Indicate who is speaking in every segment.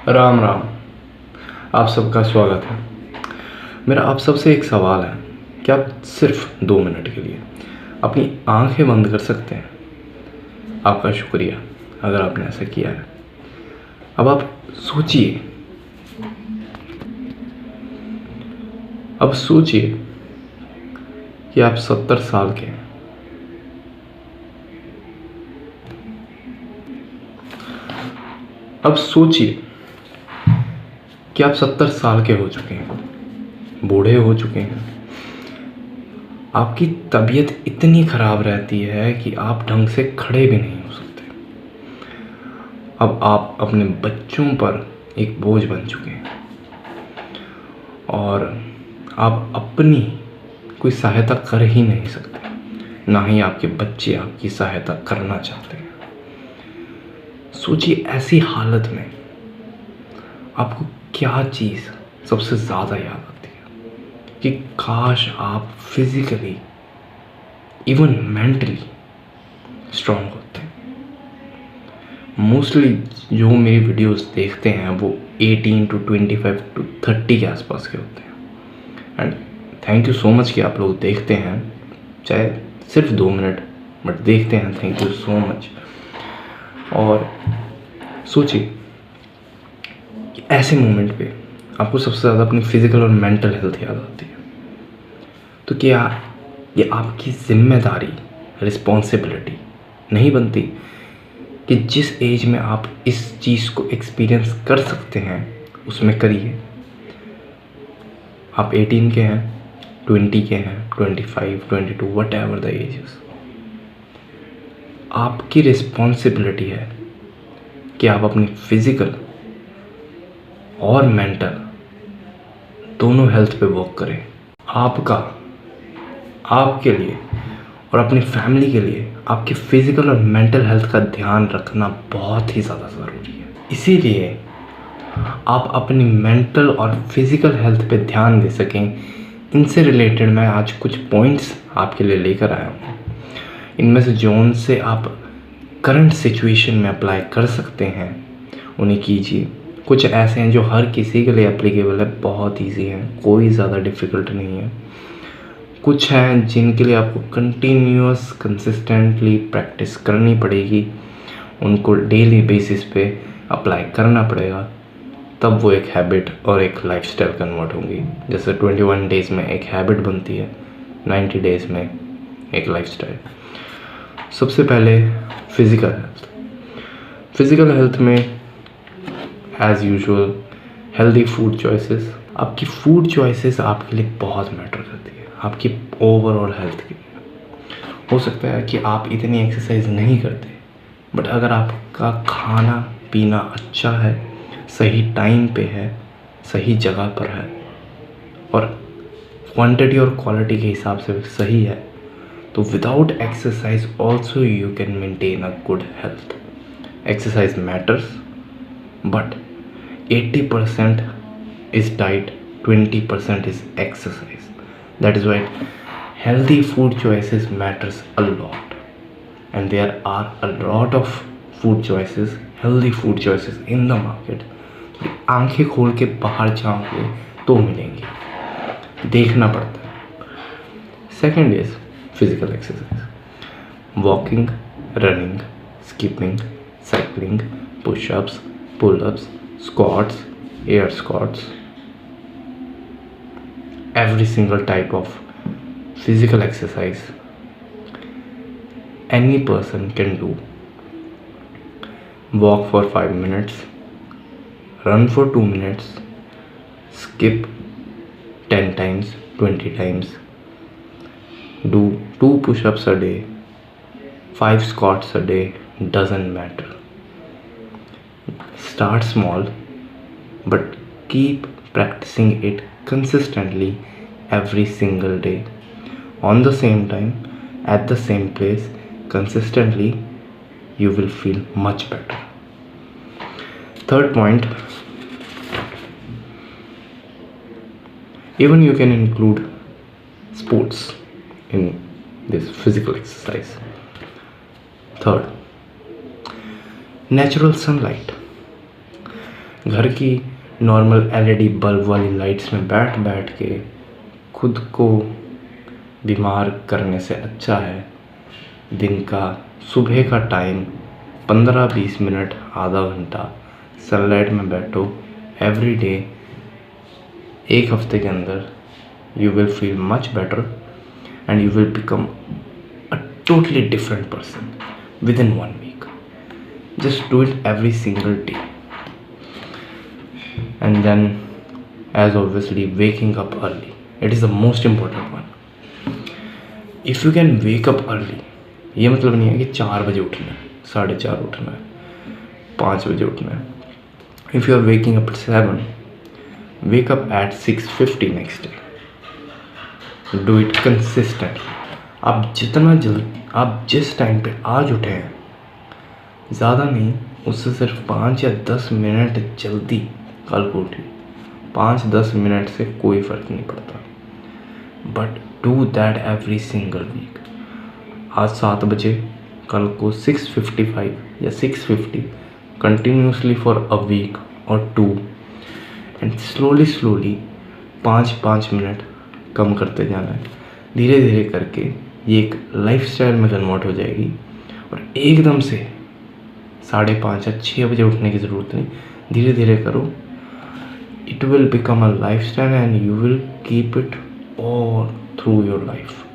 Speaker 1: राम राम। आप सबका स्वागत है। मेरा आप सबसे एक सवाल है कि आप सिर्फ 2 मिनट के लिए अपनी आंखें बंद कर सकते हैं? आपका शुक्रिया अगर आपने ऐसा किया है। अब आप सोचिए, कि आप 70 साल के हैं। अब सोचिए कि आप 70 साल के हो चुके हैं, बूढ़े हो चुके हैं। आपकी तबीयत इतनी ख़राब रहती है कि आप ढंग से खड़े भी नहीं हो सकते। अब आप अपने बच्चों पर एक बोझ बन चुके हैं और आप अपनी कोई सहायता कर ही नहीं सकते, ना ही आपके बच्चे आपकी सहायता करना चाहते हैं। सोचिए, ऐसी हालत में आपको क्या चीज़ सबसे ज़्यादा याद आती है कि काश आप फिज़िकली इवन मेंटली स्ट्रांग होते हैं। मोस्टली जो मेरी वीडियोस देखते हैं वो 18 to 25 to 30 के आसपास के होते हैं। And thank you so much कि आप लोग देखते हैं, चाहे सिर्फ 2 मिनट, बट देखते हैं। Thank you so much. और सोचिए कि ऐसे मोमेंट पे आपको सबसे ज़्यादा अपनी फिज़िकल और मेंटल हेल्थ याद आती है, तो क्या ये आपकी जिम्मेदारी, रिस्पॉन्सिबिलिटी नहीं बनती कि जिस एज में आप इस चीज़ को एक्सपीरियंस कर सकते हैं उसमें करिए? आप 18 के हैं, 20 के हैं, 25, 22, वट एवर द एजेस, आपकी रिस्पॉन्सिबिलिटी है कि आप अपनी फिज़िकल और मेंटल दोनों हेल्थ पे वर्क करें। आपके लिए और अपनी फैमिली के लिए आपकी फ़िज़िकल और मेंटल हेल्थ का ध्यान रखना बहुत ही ज़्यादा ज़रूरी है। इसीलिए आप अपनी मेंटल और फिज़िकल हेल्थ पे ध्यान दे सकें, इनसे रिलेटेड मैं आज कुछ पॉइंट्स आपके लिए लेकर आया हूँ। इनमें से जोन से आप करंट सिचुएशन में अप्लाई कर सकते हैं उन्हें कीजिए। कुछ ऐसे हैं जो हर किसी के लिए एप्लीकेबल है, बहुत ईजी है, कोई ज़्यादा डिफ़िकल्ट नहीं है। कुछ हैं जिनके लिए आपको कंटिन्यूअस कंसिस्टेंटली प्रैक्टिस करनी पड़ेगी, उनको डेली बेसिस पे अप्लाई करना पड़ेगा, तब वो एक हैबिट और एक लाइफस्टाइल कन्वर्ट होंगी। जैसे 21 डेज़ में एक हैबिट बनती है, 90 डेज़ में एक लाइफस्टाइल। सबसे पहले फिज़िकल हेल्थ में as usual healthy food choices. आपकी फूड चॉइसेस आपके लिए बहुत मैटर करती है, आपकी ओवरऑल हेल्थ के लिए। हो सकता है कि आप इतनी एक्सरसाइज नहीं करते, बट अगर आपका खाना पीना अच्छा है, सही टाइम पे है, सही जगह पर है और क्वांटिटी और क्वालिटी के हिसाब से सही है, तो without exercise also you can maintain a good health. Exercise matters, but 80% is diet, 20% is exercise. That is why healthy food choices matters a lot, and there are a lot of food choices, healthy food choices in the market. आंखें खोल के बाहर जाओगे तो मिलेंगे, देखना पड़ता है। Second is physical exercise, walking, running, skipping, cycling, pushups, pullups, squats, air squats, every single type of physical exercise any person can do. Walk for 5 minutes, run for 2 minutes, skip 10 times, 20 times, do 2 push-ups a day, 5 squats a day, doesn't matter. Start small, but keep practicing it consistently every single day, on the same time, at the same place, consistently. You will feel much better. Third point, even you can include sports in this physical exercise. Third, natural sunlight. घर की normal LED bulb वाली lights में बैठ बैठ के खुद को बीमार करने से अच्छा है दिन का सुबह का टाइम 15-20 मिनट, आधा घंटा सनलाइट में बैठो एवरी डे। एक हफ्ते के अंदर you will feel much better and you will become a totally different person with in 1 week. Just do it every single day. And then, as obviously, waking up early. It is the most important one. If you can wake up early, ये मतलब नहीं है कि 4 बजे उठना है, 4:30 उठना है, 5 बजे उठना है. If you are waking up at 7, wake up at 6:50 next day. Do it consistently. आप जितना जल्दी, आप जिस टाइम पे आज उठे हैं, ज़्यादा नहीं, उससे सिर्फ 5 या 10 मिनट जल्दी कल को उठिए. 5-10 मिनट से कोई फ़र्क नहीं पड़ता, but do that every single week. आज 7 बजे, कल को 6:55 या 6:50, कंटिन्यूसली फॉर अ वीक और 2, एंड स्लोली 5-5 मिनट कम करते जाना है. धीरे धीरे करके ये एक लाइफस्टाइल में कन्वर्ट हो जाएगी और एकदम से 5:30 या 6 बजे उठने की ज़रूरत नहीं. धीरे धीरे करो. It will become a lifestyle and you will keep it all through your life.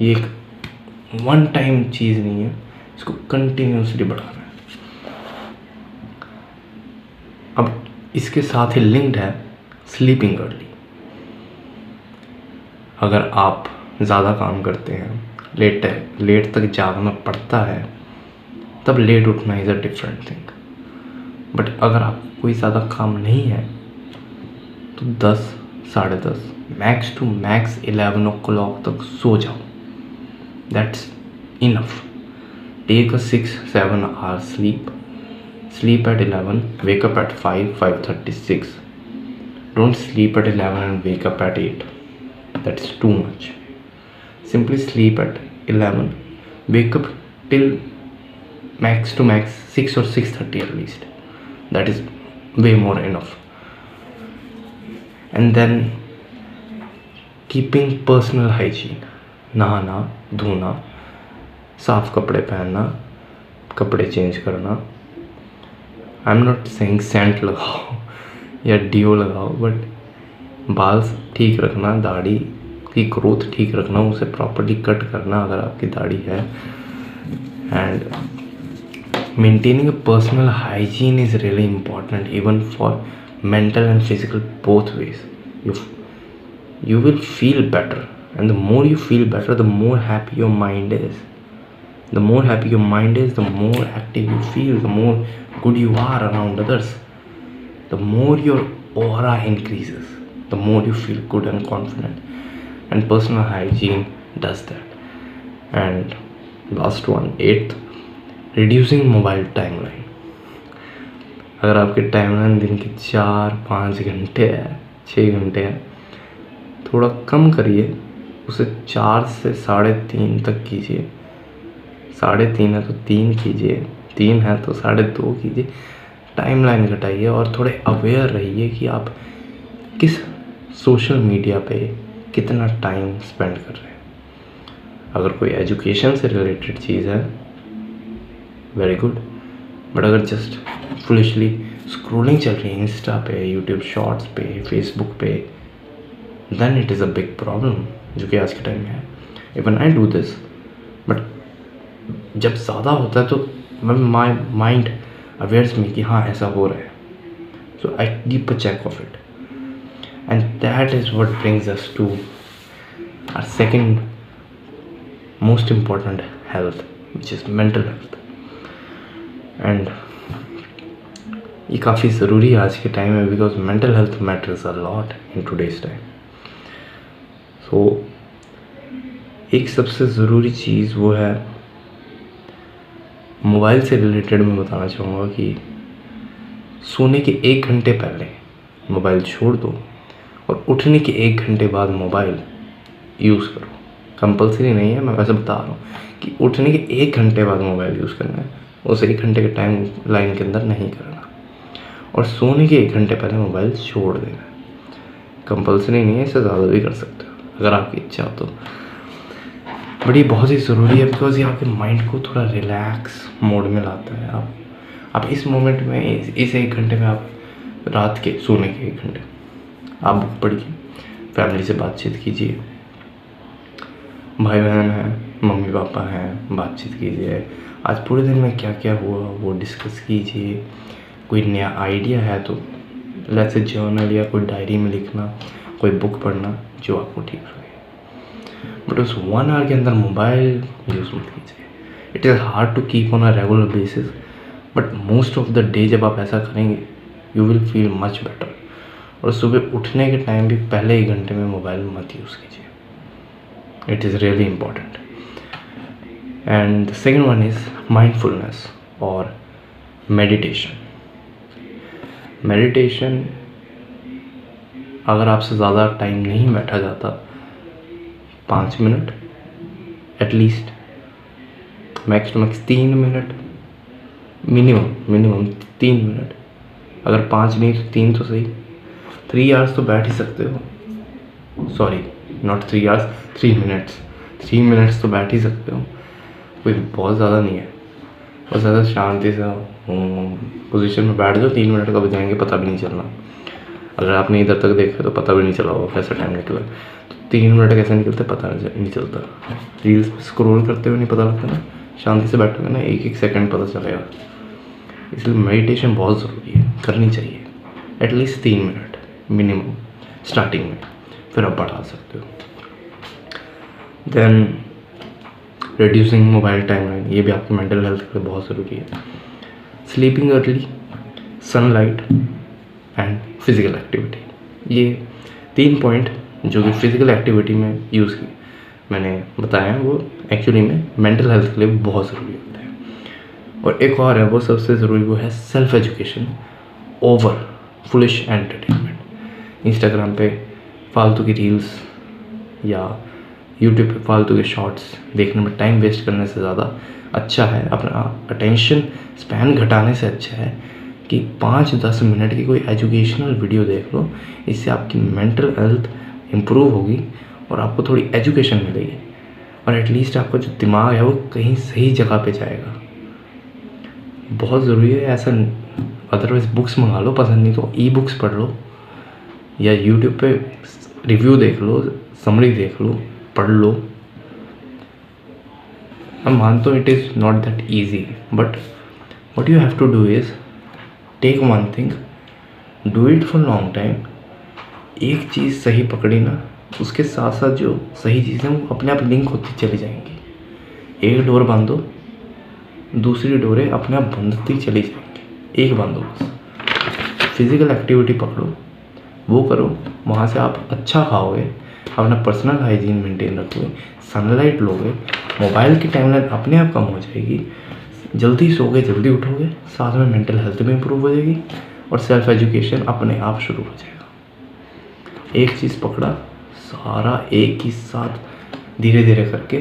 Speaker 1: ये एक वन टाइम चीज़ नहीं है, इसको कंटिन्यूसली बढ़ाना है. अब इसके साथ ही लिंक्ड है स्लीपिंग अर्ली. अगर आप ज़्यादा काम करते हैं, लेट तक जागना पड़ता है, तब लेट उठना is a different thing. But अगर आपको कोई ज़्यादा काम नहीं है तो 10, 10:30, मैक्स टू मैक्स 11 o'clock तक सो जाओ. That's enough. Take a 6-7 hours sleep at 11, wake up at 5:36. Don't sleep at 11 and wake up at 8. That's too much. Simply sleep at 11, wake up till max to max 6 or 6:30 at least. That is way more enough. And then keeping personal hygiene. नहाना, धोना, साफ कपड़े पहनना, कपड़े change करना. I am not saying scent लगाओ या डिओ लगाओ, बट बाल ठीक रखना, दाढ़ी की ग्रोथ ठीक रखना, उसे प्रॉपर्ली कट करना अगर आपकी दाढ़ी है. And maintaining a personal hygiene is really important even for mental and physical both ways. you will feel better, and the more you feel better, the more happy your mind is. The more happy your mind is, the more active you feel, the more good you are around others, the more your aura increases, the more you feel good and confident. And personal hygiene does that. And last one, 8th, reducing mobile timeline. अगर आपके timeline दिन के 4-5 घंटे है, 6 घंटे है, थोड़ा कम करिए, उसे 4 से 3:30 तक कीजिए. 3:30 है तो 3 कीजिए, 3 है तो 2:30 कीजिए. टाइमलाइन घटाइए और थोड़े अवेयर रहिए कि आप किस सोशल मीडिया पे कितना टाइम स्पेंड कर रहे हैं. अगर कोई एजुकेशन से रिलेटेड चीज़ है, वेरी गुड. बट अगर जस्ट फुलिशली स्क्रोलिंग चल रही है इंस्टा पे, यूट्यूब शॉर्ट्स पे, फेसबुक पे, then it is a big problem, जो कि आज के टाइम में है. Even I do this, but जब ज़्यादा होता है तो माई माइंड अवेयर्स में कि हाँ ऐसा हो रहा है, so I keep a check of it. And that is what brings us to our second most important health, which is mental health. And ये काफ़ी ज़रूरी है आज के टाइम में, because mental health matters a lot in today's time. So एक सबसे ज़रूरी चीज़ वो है, मोबाइल से रिलेटेड मैं बताना चाहूँगा कि सोने के 1 घंटे पहले मोबाइल छोड़ दो और उठने के 1 घंटे बाद मोबाइल यूज़ करो. कंपलसरी नहीं है, मैं वैसे बता रहा हूँ कि उठने के 1 घंटे बाद मोबाइल यूज़ करना है, उस 1 घंटे के टाइम लाइन के अंदर नहीं करना. और सोने के 1 घंटे पहले मोबाइल छोड़ देना। कंपल्सरी नहीं है, इससे ज़्यादा भी कर सकते हो अगर आपकी इच्छा हो तो, बट ये बहुत ही ज़रूरी है बिकॉज ये आपके माइंड को थोड़ा रिलैक्स मोड में लाता है। आप इस मोमेंट में इस 1 घंटे में आप रात के सोने के 1 घंटे आप बुक पढ़िए, फैमिली से बातचीत कीजिए, भाई बहन हैं, मम्मी पापा हैं, बातचीत कीजिए, आज पूरे दिन में क्या क्या हुआ वो डिस्कस कीजिए। कोई नया आइडिया है तो लेट्स से जर्नल या कोई डायरी में लिखना, कोई बुक पढ़ना, जो आपको ठीक लगे। बट उस 1 आवर के अंदर मोबाइल यूज़ मत कीजिए। It is hard to keep on a regular basis, but most of the day जब आप ऐसा करेंगे you will feel much better. और सुबह उठने के टाइम भी पहले 1 घंटे में मोबाइल मत यूज़ कीजिए। It is really important. And the second one is mindfulness और मेडिटेशन। मेडिटेशन अगर आपसे ज़्यादा टाइम नहीं बैठा जाता, 5 minute at least, max to max 3 minute, minimum 3 minute, अगर 5 नहीं तो 3 तो सही, 3 आवर्स तो बैठ ही सकते हो। Sorry, not 3 hours, 3 minutes, 3 minutes तो बैठ ही सकते हो, कोई बहुत ज़्यादा नहीं है। बस ज़्यादा शांति से पोजीशन में बैठ जाओ, 3 मिनट कब जाएंगे पता भी नहीं चलना। अगर आपने इधर तक देखा तो पता भी नहीं चला होगा कैसा टाइम निकला, तो 3 मिनट कैसे निकलते पता नहीं चलता। रील्स स्क्रॉल करते हुए नहीं पता लगता ना, शांति से बैठोगे ना 1-1 सेकंड पता चलेगा। इसलिए मेडिटेशन बहुत ज़रूरी है, करनी चाहिए एटलीस्ट 3 मिनट मिनिमम स्टार्टिंग में, फिर आप बढ़ा सकते हो। देन रिड्यूसिंग मोबाइल टाइमलाइन, ये भी आपकी मेंटल हेल्थ के लिए बहुत ज़रूरी है। Sleeping early, sunlight and physical activity, ये 3 पॉइंट जो कि फ़िज़िकल एक्टिविटी में यूज़ की मैंने बताया है, वो एक्चुअली में मेंटल हेल्थ के लिए बहुत ज़रूरी होता है। और एक और है, वो सबसे ज़रूरी, वो है self education over foolish entertainment. Instagram पे फालतू की रील्स या यूट्यूब पे फालतू के शॉर्ट्स देखने में टाइम वेस्ट करने से ज़्यादा अच्छा है, अपना अटेंशन स्पैन घटाने से अच्छा है कि 5-10 मिनट की कोई एजुकेशनल वीडियो देख लो। इससे आपकी मेंटल हेल्थ इम्प्रूव होगी और आपको थोड़ी एजुकेशन मिलेगी, और एटलीस्ट आपका जो दिमाग है वो कहीं सही जगह पे जाएगा। बहुत ज़रूरी है ऐसा। अदरवाइज़ बुक्स मंगा लो, पसंद नहीं तो ई बुक्स पढ़ लो, या यूट्यूब पे रिव्यू देख लो, समरी देख लो, पढ़ लो। मैं मानता हूँ it is not that easy, but what you have to do is take one thing, do it for long time. एक चीज़ सही पकड़ी ना, उसके साथ साथ जो सही चीज़ें वो अपने आप लिंक होती चली जाएंगी। एक डोर बंद हो, दूसरी डोरें अपने आप बंदती चली जाएंगी। एक बंद हो बस। फिज़िकल एक्टिविटी पकड़ो, वो करो, वहाँ से आप अच्छा खाओगे, अपना पर्सनल हाइजीन मेंटेन रखोगे, सनलाइट लोगे, मोबाइल की टाइमलाइन अपने आप कम हो जाएगी, जल्दी सोगे, जल्दी उठोगे, साथ में मेंटल हेल्थ भी इम्प्रूव हो जाएगी, और सेल्फ एजुकेशन अपने आप शुरू हो जाएगा। एक चीज़ पकड़ा, सारा एक ही साथ धीरे धीरे करके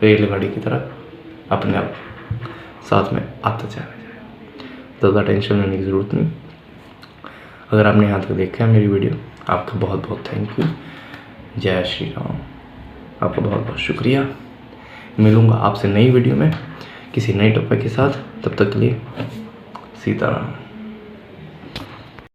Speaker 1: रेलगाड़ी की तरह अपने आप साथ में आता चला जाएगा। ज़्यादा टेंशन लेने की ज़रूरत नहीं। अगर आपने यहाँ तक देखा है मेरी वीडियो, आपका बहुत बहुत थैंक यू। जय श्री राम। आपका बहुत बहुत शुक्रिया। मिलूँगा आपसे नई वीडियो में किसी नई टॉपिक के साथ। तब तक के लिए सीताराम।